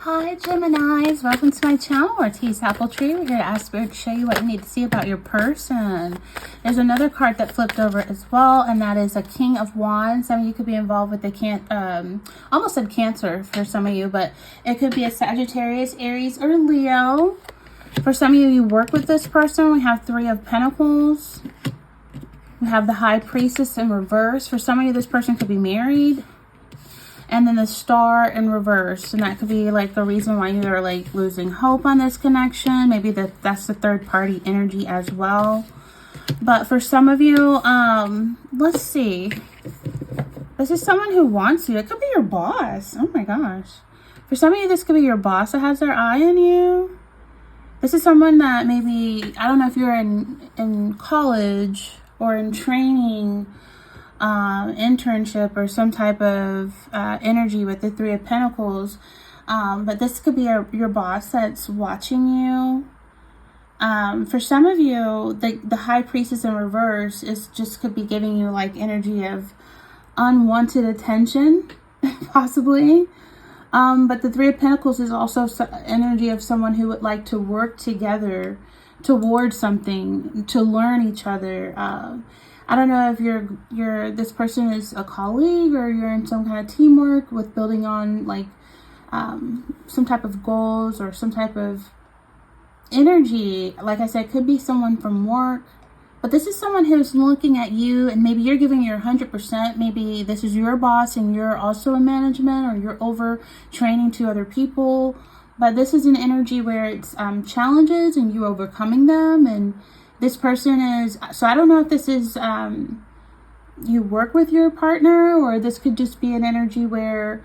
Hi Geminis, welcome to my channel, Ortiz Apple Tree. We're here to ask Spirit to show you what you need to see about your person. There's another card that flipped over as well, and that is a King of Wands. Some of you could be involved with the almost said Cancer for some of you, but it could be a Sagittarius, Aries, or Leo. For some of you, you work with this person. We have Three of Pentacles. We have the High Priestess in reverse. For some of you, this person could be married. And then the Star in reverse, and that could be like the reason why you're like losing hope on this connection. Maybe that's the third party energy as well. But for some of you, let's see. This is someone who wants you. It could be your boss. Oh my gosh. For some of you, this could be your boss that has their eye on you. This is someone that maybe, I don't know if you're in college or in training, internship or some type of energy with the Three of Pentacles, but this could be your boss that's watching you. For some of you, the High Priestess in reverse could be giving you like energy of unwanted attention, possibly. But the Three of Pentacles is also energy of someone who would like to work together towards something, to learn each other. I don't know if this person is a colleague or you're in some kind of teamwork with building on like some type of goals or some type of energy. Like I said, could be someone from work, but this is someone who's looking at you and maybe you're giving your 100%. Maybe this is your boss and you're also in management or you're over training to other people. But this is an energy where it's challenges and you overcoming them. And this person is, so I don't know if this is you work with your partner, or this could just be an energy where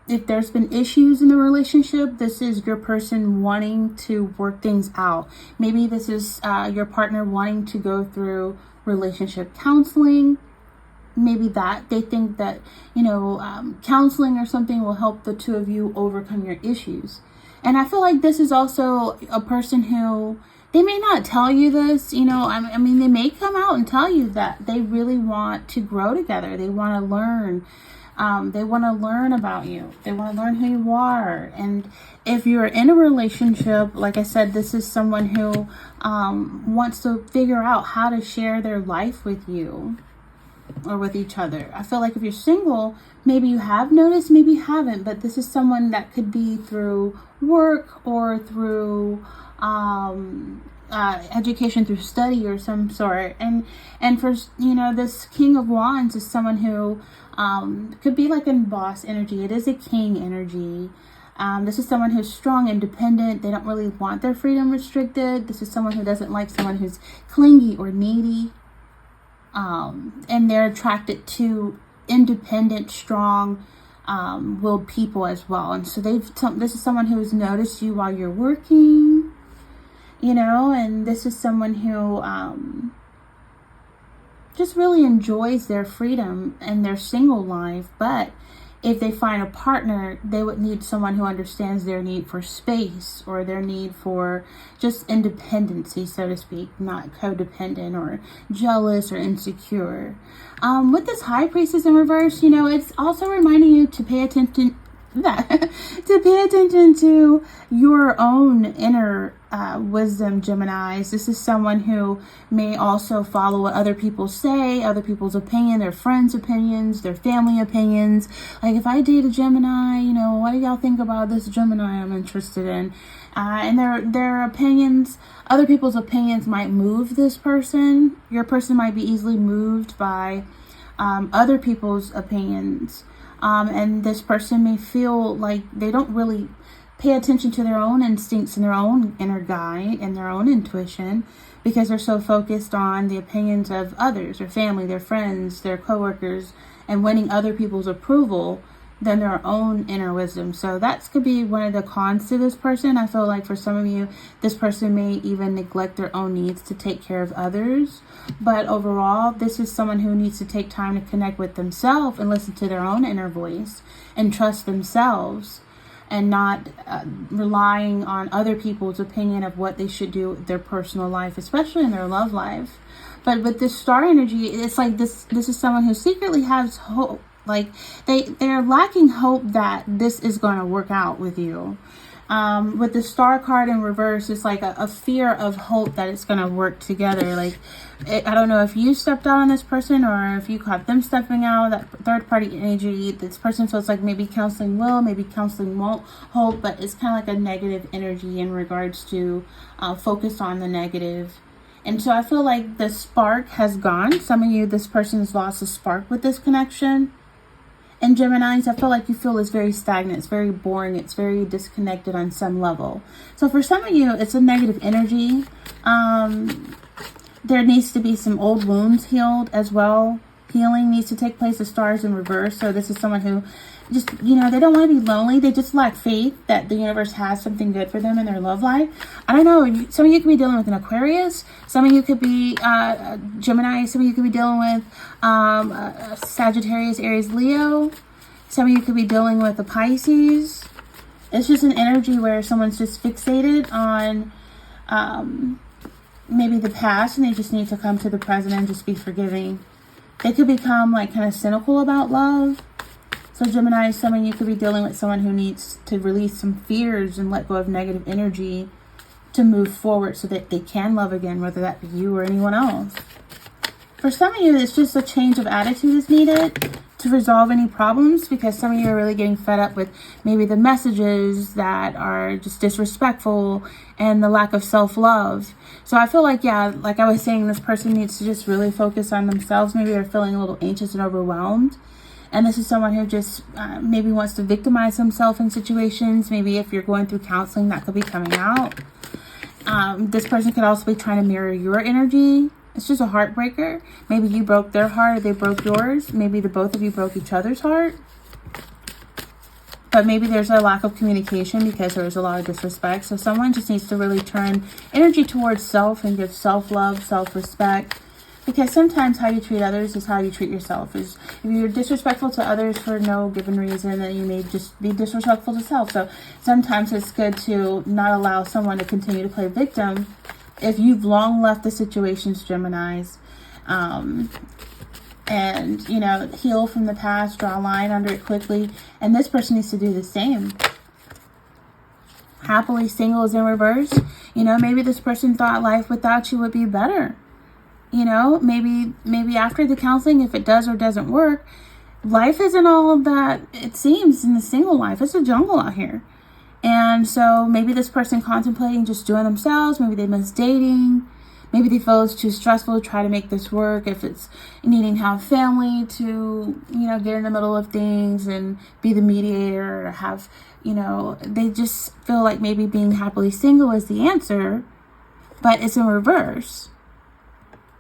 if there's been issues in the relationship, this is your person wanting to work things out. Maybe this is your partner wanting to go through relationship counseling. Maybe that they think that, counseling or something will help the two of you overcome your issues. And I feel like this is also a person who, they may not tell you this, I mean, they may come out and tell you that they really want to grow together. They want to learn. They want to learn about you. They want to learn who you are. And if you're in a relationship, like I said, this is someone who wants to figure out how to share their life with you or with each other. I feel like if you're single, maybe you have noticed, maybe you haven't, but this is someone that could be through work or through education, through study or some sort. And for this King of Wands is someone who could be like in boss energy. It is a king energy. This is someone who's strong, independent. They don't really want their freedom restricted. This is someone who doesn't like someone who's clingy or needy. And they're attracted to independent, strong, willed people as well. And so this is someone who's noticed you while you're working, and this is someone who just really enjoys their freedom and their single life. But if they find a partner, they would need someone who understands their need for space or their need for just independency, so to speak, not codependent or jealous or insecure. With this High Priestess in reverse, it's also reminding you to pay attention to your own inner wisdom, Geminis. This is someone who may also follow what other people say, other people's opinion, their friends' opinions, their family opinions. Like, if I date a Gemini, what do y'all think about this Gemini I'm interested in? And their opinions, other people's opinions might move this person. Your person might be easily moved by other people's opinions. And this person may feel like they don't really pay attention to their own instincts and their own inner guide and their own intuition, because they're so focused on the opinions of others, their family, their friends, their coworkers, and winning other people's approval than their own inner wisdom. So that could be one of the cons to this person. I feel like for some of you, this person may even neglect their own needs to take care of others. But overall, this is someone who needs to take time to connect with themselves and listen to their own inner voice and trust themselves, and not relying on other people's opinion of what they should do with their personal life, especially in their love life. But with this Star energy, it's like this is someone who secretly has hope Like they're lacking hope that this is going to work out with you. With the Star card in reverse, it's like a fear of hope that it's going to work together. Like, I don't know if you stepped out on this person or if you caught them stepping out. That third party energy, this person feels like maybe counseling will, maybe counseling won't hope, but it's kind of like a negative energy in regards to focus on the negative. And so I feel like the spark has gone. Some of you, this person has lost the spark with this connection. And Geminis, I feel like you feel it's very stagnant, it's very boring, it's very disconnected on some level. So for some of you, it's a negative energy. There needs to be some old wounds healed as well. Healing needs to take place. The stars in reverse. So this is someone who just, you know, they don't want to be lonely. They just lack faith that the universe has something good for them in their love life. I don't know. Some of you could be dealing with an Aquarius. Some of you could be Gemini. Some of you could be dealing with Sagittarius, Aries, Leo. Some of you could be dealing with a Pisces. It's just an energy where someone's just fixated on maybe the past, and they just need to come to the present and just be forgiving. They could become like kind of cynical about love. So Gemini, some of you could be dealing with someone who needs to release some fears and let go of negative energy to move forward so that they can love again, whether that be you or anyone else. For some of you, it's just a change of attitude is needed to resolve any problems, because some of you are really getting fed up with maybe the messages that are just disrespectful and the lack of self-love. So I feel like, yeah, like I was saying, this person needs to just really focus on themselves. Maybe they're feeling a little anxious and overwhelmed. And this is someone who just maybe wants to victimize himself in situations. Maybe if you're going through counseling, that could be coming out. This person could also be trying to mirror your energy. It's just a heartbreaker. Maybe you broke their heart or they broke yours. Maybe the both of you broke each other's heart. But maybe there's a lack of communication because there was a lot of disrespect. So someone just needs to really turn energy towards self and give self-love, self-respect. Because sometimes how you treat others is how you treat yourself. If you're disrespectful to others for no given reason, then you may just be disrespectful to self. So sometimes it's good to not allow someone to continue to play victim. If you've long left the situations, Geminis, and, you know, heal from the past, draw a line under it quickly. And this person needs to do the same. Happily single is in reverse. You know, maybe this person thought life without you would be better. You know, maybe after the counseling, if it does or doesn't work, life isn't all that it seems in the single life. It's a jungle out here. And so maybe this person contemplating just doing themselves. Maybe they miss dating. Maybe they feel it's too stressful to try to make this work. If it's needing to have family to, you know, get in the middle of things and be the mediator, or have, you know, they just feel like maybe being happily single is the answer, but it's in reverse.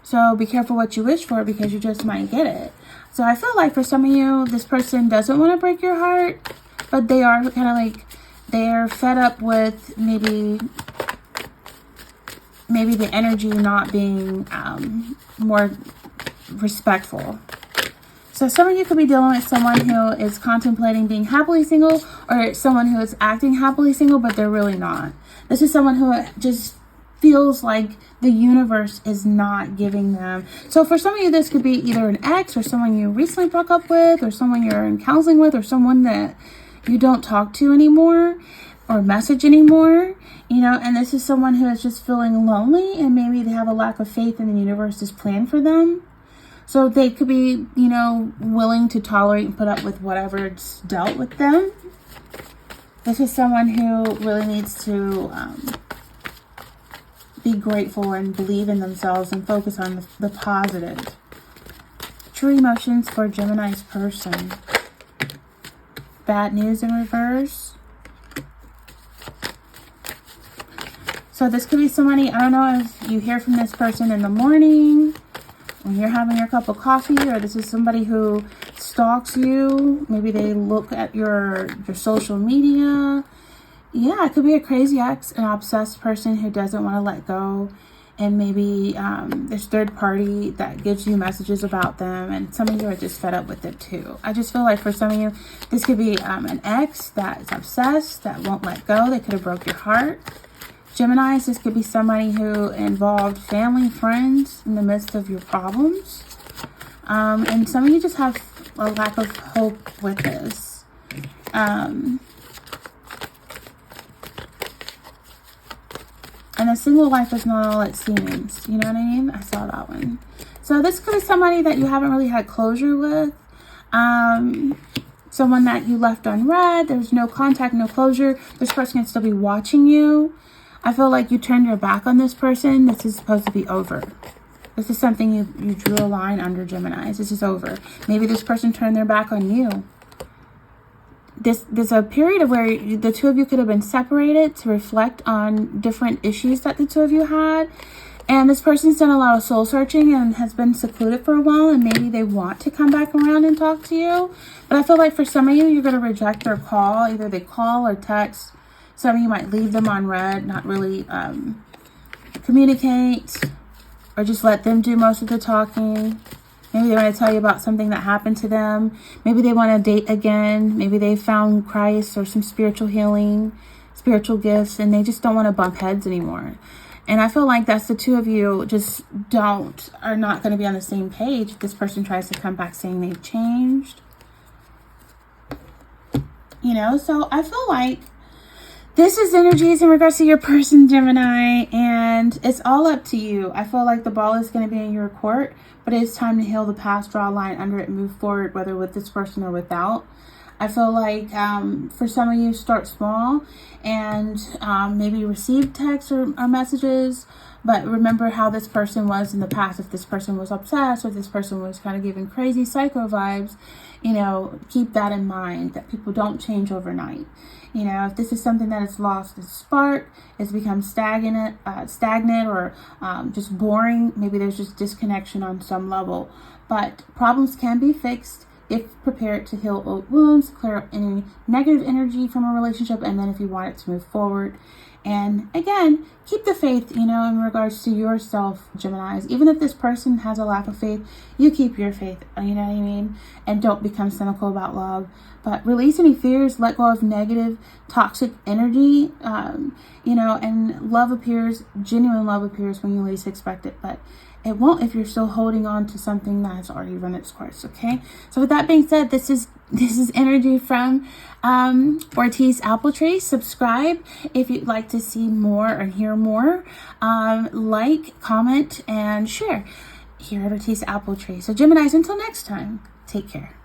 So be careful what you wish for, because you just might get it. So I feel like for some of you, this person doesn't want to break your heart, but they are kind of like, they're fed up with maybe the energy not being more respectful. So some of you could be dealing with someone who is contemplating being happily single, or someone who is acting happily single, but they're really not. This is someone who just feels like the universe is not giving them. So for some of you, this could be either an ex, or someone you recently broke up with, or someone you're in counseling with, or someone that you don't talk to anymore or message anymore, you know, and this is someone who is just feeling lonely, and maybe they have a lack of faith in the universe's plan for them. So they could be, you know, willing to tolerate and put up with whatever's dealt with them. This is someone who really needs to be grateful and believe in themselves and focus on the positive. True emotions for Gemini's person. Bad news in reverse. So this could be somebody, I don't know if you hear from this person in the morning when you're having your cup of coffee, or this is somebody who stalks you. Maybe they look at your social media. Yeah, it could be a crazy ex, an obsessed person who doesn't want to let go. And maybe there's third party that gives you messages about them, and some of you are just fed up with it too. I just feel like for some of you, this could be an ex that is obsessed, that won't let go. They could have broke your heart. Geminis, this could be somebody who involved family, friends in the midst of your problems. And some of you just have a lack of hope with this. And a single life is not all it seems. You know what I mean? I saw that one. So this could be somebody that you haven't really had closure with. Someone that you left unread. There's no contact, no closure. This person can still be watching you. I feel like you turned your back on this person. This is supposed to be over. This is something you drew a line under, Geminis. This is over. Maybe this person turned their back on you. There's a period of where the two of you could have been separated to reflect on different issues that the two of you had. And this person's done a lot of soul searching and has been secluded for a while. And maybe they want to come back around and talk to you. But I feel like for some of you, you're going to reject their call. Either they call or text. Some of you might leave them on red, not really communicate. Or just let them do most of the talking. Maybe they want to tell you about something that happened to them. Maybe they want to date again. Maybe they found Christ or some spiritual healing, spiritual gifts, and they just don't want to bump heads anymore. And I feel like that's the two of you just are not going to be on the same page if this person tries to come back saying they've changed. You know, so I feel like this is energies in regards to your person, Gemini, and it's all up to you. I feel like the ball is going to be in your court, but it's time to heal the past, draw a line under it, move forward, whether with this person or without. I feel like for some of you, start small and maybe receive texts or messages, but remember how this person was in the past. If this person was obsessed or if this person was kind of giving crazy psycho vibes, you know, keep that in mind, that people don't change overnight. You know, if this is something that has lost its spark, it's become stagnant or just boring, maybe there's just disconnection on some level. But problems can be fixed if prepared to heal old wounds, clear up any negative energy from a relationship, and then if you want it to move forward. And again, keep the faith, you know, in regards to yourself, Geminis. Even if this person has a lack of faith, you keep your faith, you know what I mean? And don't become cynical about love. But release any fears, let go of negative, toxic energy, you know, and love appears, genuine love appears when you least expect it. But it won't if you're still holding on to something that has already run its course, okay? So with that being said, this is energy from Ortiz Apple Tree. Subscribe if you'd like to see more or hear more. Like, comment, and share here at Ortiz Apple Tree. So Geminis, until next time, take care.